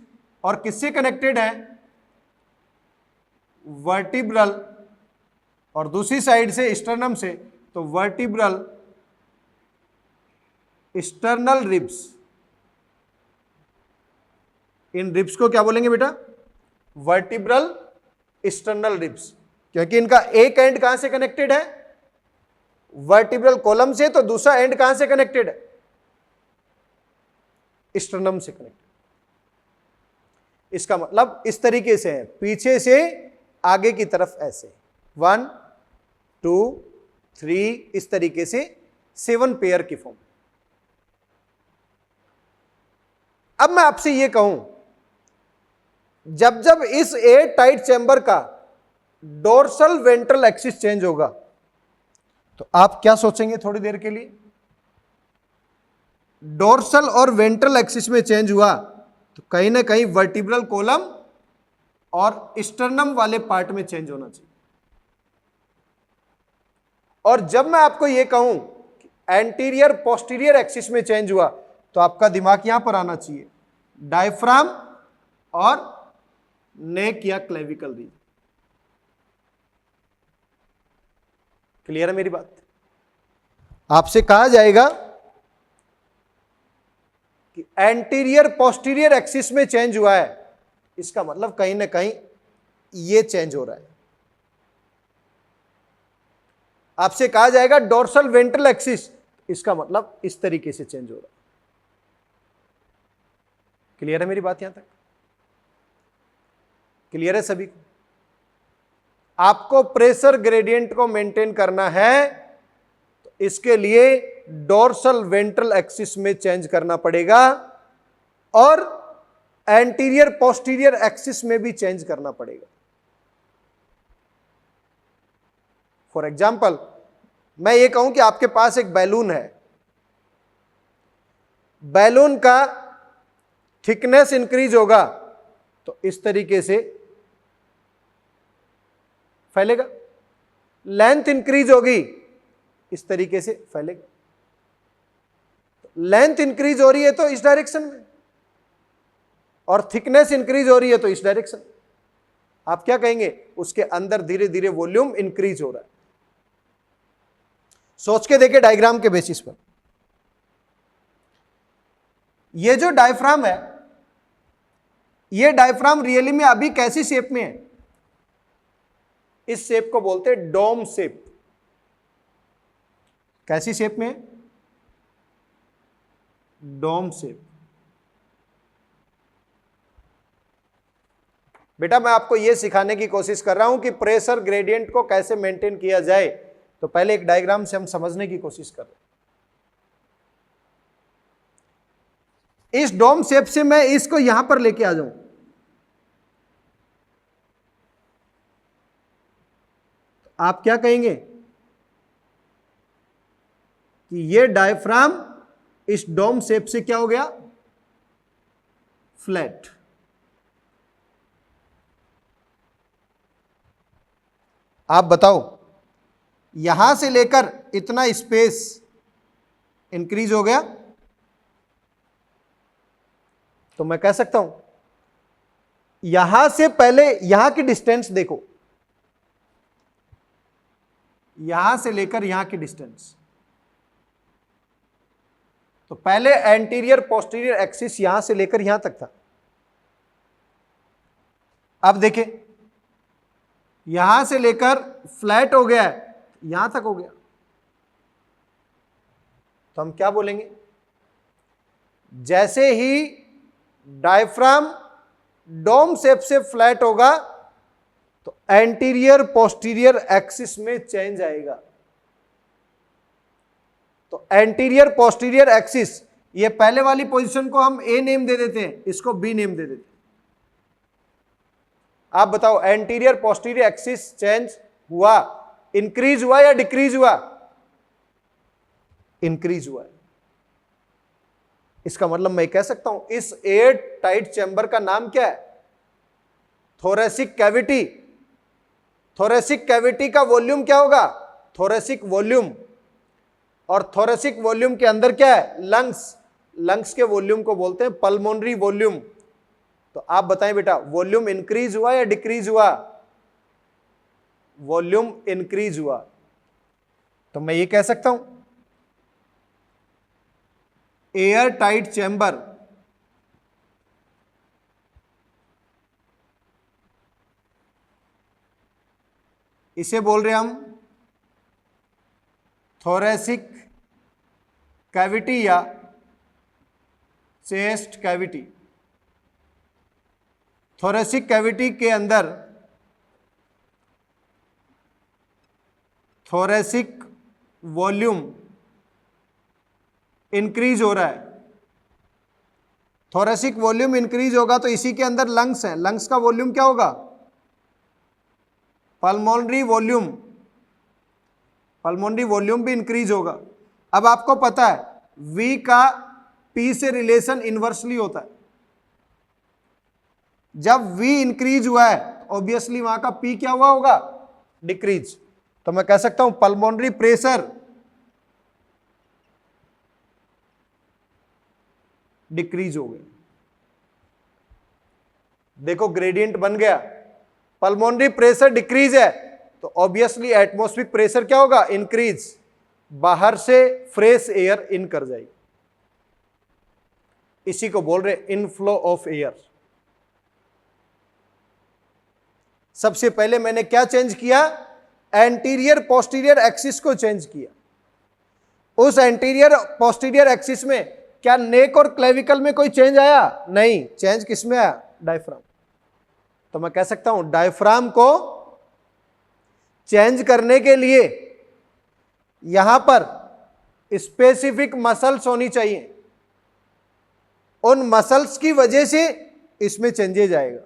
और किससे कनेक्टेड है? वर्टिब्रल और दूसरी साइड से स्टर्नम से, तो वर्टिब्रल स्टर्नल रिब्स। इन रिब्स को क्या बोलेंगे बेटा? वर्टिब्रल स्टर्नल रिब्स, क्योंकि इनका एक एंड कहां से कनेक्टेड है? वर्टिब्रल कॉलम से, तो दूसरा एंड कहां से कनेक्टेड है? स्टर्नम से कनेक्टेड। इसका मतलब इस तरीके से है, पीछे से आगे की तरफ ऐसे 1 2 3 इस तरीके से 7 पेयर की फॉर्म। अब मैं आपसे यह कहूं, जब जब इस एयर टाइट चैम्बर का डोर्सल वेंट्रल एक्सिस चेंज होगा तो आप क्या सोचेंगे थोड़ी देर के लिए? डोर्सल और वेंट्रल एक्सिस में चेंज हुआ तो कहीं ना कहीं वर्टिब्रल कॉलम और स्टर्नम वाले पार्ट में चेंज होना चाहिए। और जब मैं आपको यह कहूं कि एंटीरियर पोस्टीरियर एक्सिस में चेंज हुआ तो आपका दिमाग यहां पर आना चाहिए, डायफ्राम और नेक या क्लेविकल रीजन। क्लियर है मेरी बात? आपसे कहा जाएगा कि एंटीरियर पोस्टीरियर एक्सिस में चेंज हुआ है, इसका मतलब कहीं ना कहीं ये चेंज हो रहा है। आपसे कहा जाएगा डोर्सल वेंट्रल एक्सिस, इसका मतलब इस तरीके से चेंज हो रहा है। क्लियर है मेरी बात? यहां तक क्लियर है सभी को? आपको प्रेशर ग्रेडियंट को मेंटेन करना है तो इसके लिए डोर्सल वेंट्रल एक्सिस में चेंज करना पड़ेगा और एंटीरियर पोस्टीरियर एक्सिस में भी चेंज करना पड़ेगा। फॉर एग्जाम्पल, मैं ये कहूं कि आपके पास एक बैलून है, बैलून का थिकनेस इंक्रीज होगा तो इस तरीके से फैलेगा, लेंथ इंक्रीज होगी इस तरीके से फैलेगा। लेंथ इंक्रीज हो रही है तो इस डायरेक्शन में और थिकनेस इंक्रीज हो रही है तो इस डायरेक्शन। आप क्या कहेंगे? उसके अंदर धीरे धीरे वॉल्यूम इंक्रीज हो रहा है। सोच के देखिए डायग्राम के बेसिस पर, ये जो डायफ्राम है, ये डायफ्राम रियली में अभी कैसी शेप में है? इस शेप को बोलते हैं डोम शेप। कैसी शेप में है? Dome shape. बेटा मैं आपको यह सिखाने की कोशिश कर रहा हूं कि प्रेशर ग्रेडियंट को कैसे मेंटेन किया जाए, तो पहले एक डायग्राम से हम समझने की कोशिश कर रहे हैं। इस डोम शेप से मैं इसको यहां पर लेके आ जाऊं, आप क्या कहेंगे कि ये डायफ्राम इस डोम शेप से क्या हो गया? फ्लैट। आप बताओ, यहां से लेकर इतना स्पेस इंक्रीज हो गया तो मैं कह सकता हूं यहां से पहले यहां की डिस्टेंस देखो, यहां से लेकर यहां की डिस्टेंस, तो पहले एंटीरियर पोस्टीरियर एक्सिस यहां से लेकर यहां तक था। अब देखें, यहां से लेकर फ्लैट हो गया है, यहां तक हो गया, तो हम क्या बोलेंगे? जैसे ही डायफ्राम डोम शेप से फ्लैट होगा तो एंटीरियर पोस्टीरियर एक्सिस में चेंज आएगा। तो एंटीरियर पोस्टीरियर एक्सिस, ये पहले वाली पोजीशन को हम ए नेम दे देते हैं, इसको बी नेम दे देते हैं। आप बताओ, एंटीरियर पोस्टीरियर एक्सिस चेंज हुआ, इंक्रीज हुआ या डिक्रीज हुआ? इंक्रीज हुआ है। इसका मतलब मैं कह सकता हूं इस एयर टाइट चैम्बर का नाम क्या है? Thoracic cavity. थोरेसिक कैविटी का वॉल्यूम क्या होगा? Thoracic volume. और थोरेसिक वॉल्यूम के अंदर क्या है? लंग्स। लंग्स के वॉल्यूम को बोलते हैं पल्मोनरी वॉल्यूम। तो आप बताएं बेटा, वॉल्यूम इंक्रीज हुआ या डिक्रीज हुआ? वॉल्यूम इंक्रीज हुआ। तो मैं ये कह सकता हूं एयर टाइट चैम्बर इसे बोल रहे हम थोरेसिक कैविटी या चेस्ट कैविटी। थोरेसिक कैविटी के अंदर थोरेसिक वॉल्यूम इंक्रीज हो रहा है। थोरेसिक वॉल्यूम इंक्रीज होगा तो इसी के अंदर लंग्स है, लंग्स का वॉल्यूम क्या होगा? पल्मोनरी वॉल्यूम भी इंक्रीज होगा। अब आपको पता है V का P से रिलेशन इनवर्सली होता है। जब V इंक्रीज हुआ है ऑब्वियसली वहां का P क्या हुआ होगा, डिक्रीज। तो मैं कह सकता हूं पल्मोनरी प्रेशर डिक्रीज हो गया। देखो ग्रेडियंट बन गया, पल्मोनरी प्रेशर डिक्रीज है तो ऑब्वियसली एटमॉस्फेरिक प्रेशर क्या होगा, इंक्रीज। बाहर से फ्रेश एयर इन कर जाएगी, इसी को बोल रहे इनफ्लो ऑफ एयर। सबसे पहले मैंने क्या चेंज किया, एंटीरियर पोस्टीरियर एक्सिस को चेंज किया। उस एंटीरियर पोस्टीरियर एक्सिस में क्या नेक और क्लेविकल में कोई चेंज आया, नहीं। चेंज किस में आया, डायफ्राम। तो मैं कह सकता हूं डायफ्राम को चेंज करने के लिए यहां पर स्पेसिफिक मसल्स होनी चाहिए, उन मसल्स की वजह से इसमें चेंजेज आएगा।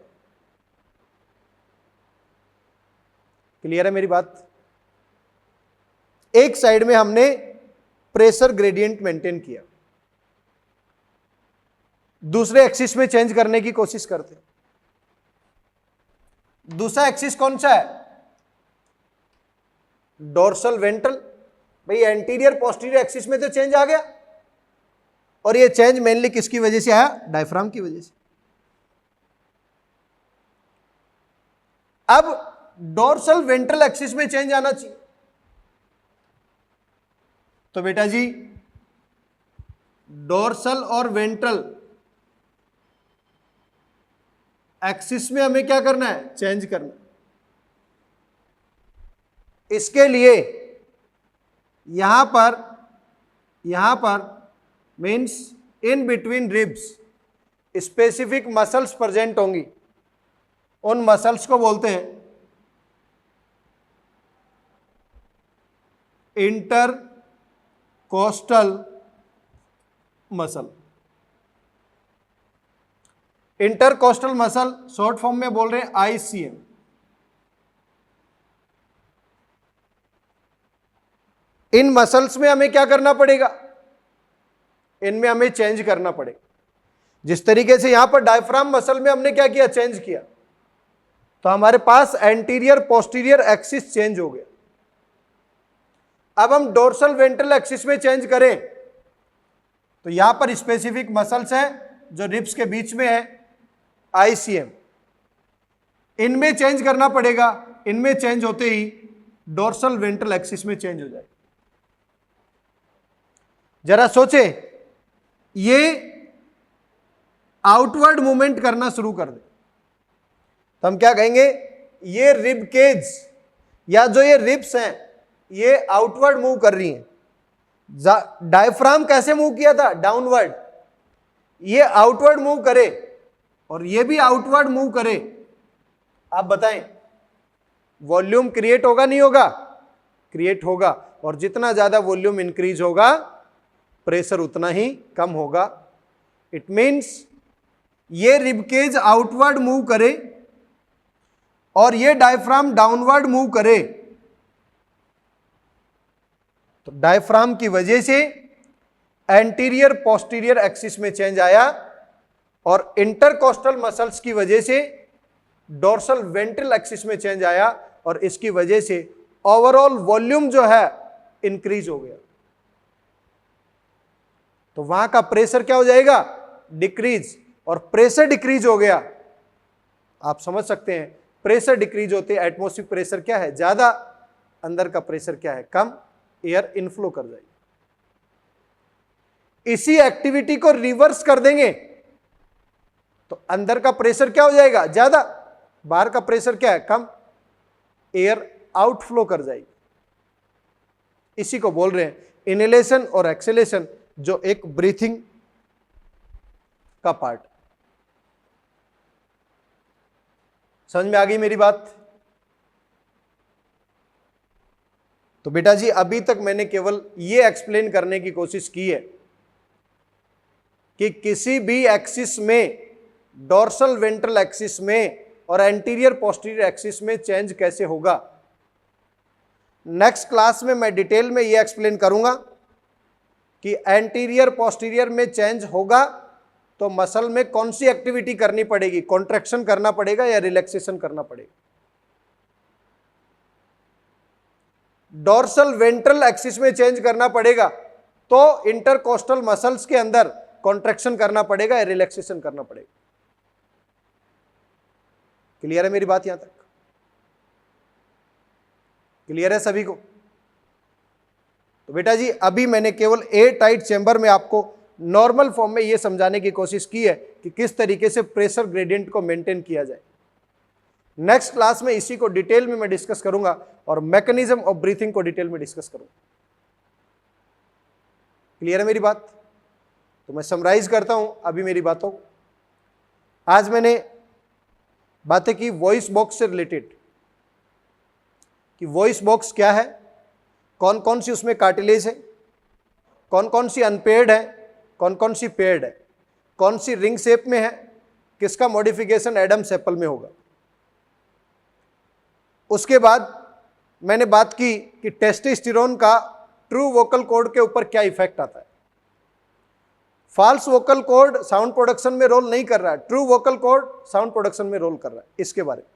क्लियर है मेरी बात। एक साइड में हमने प्रेशर ग्रेडियंट मेंटेन किया, दूसरे एक्सिस में चेंज करने की कोशिश करते हैं। दूसरा एक्सिस कौन सा है, डोर्सल वेंट्रल। भाई एंटीरियर पोस्टीरियर एक्सिस में तो चेंज आ गया, और ये चेंज मेनली किसकी वजह से आया, डायफ्राम की वजह से। अब डोर्सल वेंट्रल एक्सिस में चेंज आना चाहिए। तो बेटा जी डोर्सल और वेंट्रल एक्सिस में हमें क्या करना है, चेंज करना। इसके लिए यहां पर means in between ribs specific muscles present होंगी, उन मसल्स को बोलते हैं intercostal muscle. Intercostal muscle short form में बोल रहे हैं ICM। इन मसल्स में हमें क्या करना पड़ेगा, इनमें हमें चेंज करना पड़ेगा। जिस तरीके से यहां पर डायफ्राम मसल में हमने क्या किया, चेंज किया, तो हमारे पास एंटीरियर पोस्टीरियर एक्सिस चेंज हो गया। अब हम डोर्सल वेंट्रल एक्सिस में चेंज करें तो यहां पर स्पेसिफिक मसल्स हैं जो रिब्स के बीच में है, ICM। इनमें चेंज करना पड़ेगा, इनमें चेंज होते ही डोर्सल वेंट्रल एक्सिस में चेंज हो जाएगा। जरा सोचे, ये आउटवर्ड मूवमेंट करना शुरू कर दे तो हम क्या कहेंगे, ये रिब केज या जो ये रिब्स हैं ये आउटवर्ड मूव कर रही हैं। डायफ्राम कैसे मूव किया था, डाउनवर्ड। ये आउटवर्ड मूव करे और ये भी आउटवर्ड मूव करे, आप बताएं वॉल्यूम क्रिएट होगा नहीं होगा, क्रिएट होगा। और जितना ज्यादा वॉल्यूम इंक्रीज होगा प्रेशर उतना ही कम होगा। इट मीन्स ये रिबकेज आउटवर्ड मूव करे और ये डायफ्राम डाउनवर्ड मूव करे, तो डायफ्राम की वजह से एंटीरियर पोस्टीरियर एक्सिस में चेंज आया और इंटरकोस्टल मसल्स की वजह से डोर्सल वेंट्रल एक्सिस में चेंज आया, और इसकी वजह से ओवरऑल वॉल्यूम जो है इंक्रीज हो गया। तो वहां का प्रेशर क्या हो जाएगा, डिक्रीज। और प्रेशर डिक्रीज हो गया, आप समझ सकते हैं प्रेशर डिक्रीज होते हैं, एटमॉस्फेरिक प्रेशर क्या है, ज्यादा, अंदर का प्रेशर क्या है, कम, एयर इनफ्लो कर जाएगी। इसी एक्टिविटी को रिवर्स कर देंगे तो अंदर का प्रेशर क्या हो जाएगा, ज्यादा, बाहर का प्रेशर क्या है, कम, एयर आउटफ्लो कर जाएगी। इसी को बोल रहे हैं इनहेलेशन और एक्सेलेशन, जो एक ब्रीथिंग का पार्ट। समझ में आ गई मेरी बात। तो बेटा जी अभी तक मैंने केवल ये एक्सप्लेन करने की कोशिश की है कि किसी भी एक्सिस में, डोर्सल वेंट्रल एक्सिस में और एंटीरियर पोस्टीरियर एक्सिस में चेंज कैसे होगा। नेक्स्ट क्लास में मैं डिटेल में ये एक्सप्लेन करूंगा कि एंटीरियर पोस्टीरियर में चेंज होगा तो मसल में कौन सी एक्टिविटी करनी पड़ेगी, कॉन्ट्रैक्शन करना पड़ेगा या रिलैक्सेशन करना पड़ेगा। डोर्सल वेंट्रल एक्सिस में चेंज करना पड़ेगा तो इंटरकोस्टल मसल्स के अंदर कॉन्ट्रैक्शन करना पड़ेगा या रिलैक्सेशन करना पड़ेगा। क्लियर है मेरी बात यहां तक? क्लियर है सभी को? तो बेटा जी अभी मैंने केवल एयर टाइट चेंबर में आपको नॉर्मल फॉर्म में यह समझाने की कोशिश की है कि किस तरीके से प्रेशर ग्रेडियंट को मेंटेन किया जाए। नेक्स्ट क्लास में इसी को डिटेल में मैं डिस्कस करूंगा और मैकेनिज्म ऑफ ब्रीथिंग को डिटेल में डिस्कस करूंगा। क्लियर है मेरी बात? तो मैं समराइज करता हूं अभी मेरी बातों। आज मैंने बातें की वॉइस बॉक्स से रिलेटेड कि वॉइस बॉक्स क्या है, कौन कौन सी उसमें कार्टिलेज है, कौन कौन सी अनपेयर्ड है, कौन कौन सी पेयर्ड है, कौन सी रिंग शेप में है, किसका मॉडिफिकेशन एडम्स एप्पल में होगा। उसके बाद मैंने बात की कि टेस्टोस्टेरोन का ट्रू वोकल कॉर्ड के ऊपर क्या इफेक्ट आता है। False vocal cord sound production में रोल नहीं कर रहा है, true vocal cord sound production में रोल कर रहा है, इसके बारे में।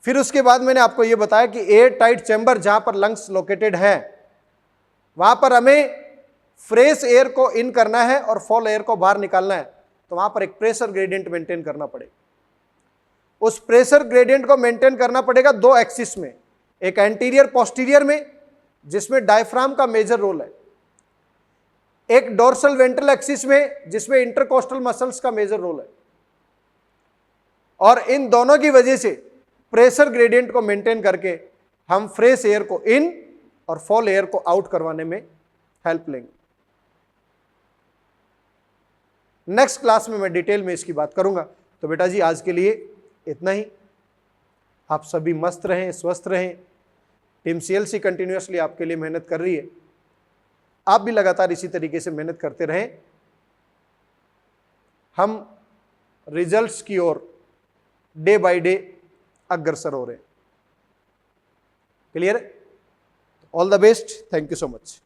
फिर उसके बाद मैंने आपको यह बताया कि एयर टाइट चैम्बर जहां पर लंग्स लोकेटेड हैं वहां पर हमें फ्रेश एयर को इन करना है और फॉल एयर को बाहर निकालना है, तो वहां पर एक प्रेशर ग्रेडियंट मेंटेन करना पड़ेगा। उस प्रेशर ग्रेडियंट को मेंटेन करना पड़ेगा दो एक्सिस में, एक एंटीरियर पोस्टीरियर में जिसमें डायफ्राम का मेजर रोल है, एक डोर्सल वेंट्रल एक्सिस में जिसमें इंटरकोस्टल मसल्स का मेजर रोल है। और इन दोनों की वजह से प्रेशर ग्रेडियंट को मेंटेन करके हम फ्रेश एयर को इन और फॉल एयर को आउट करवाने में हेल्प लेंगे। नेक्स्ट क्लास में मैं डिटेल में इसकी बात करूंगा। तो बेटा जी आज के लिए इतना ही। आप सभी मस्त रहें, स्वस्थ रहें। टीम सीएलसी कंटिन्यूअसली आपके लिए मेहनत कर रही है, आप भी लगातार इसी तरीके से मेहनत करते रहें। हम रिजल्ट्स की ओर डे बाय डे अग्रसर हो रहे हैं। क्लियर है? All the best, thank you so much.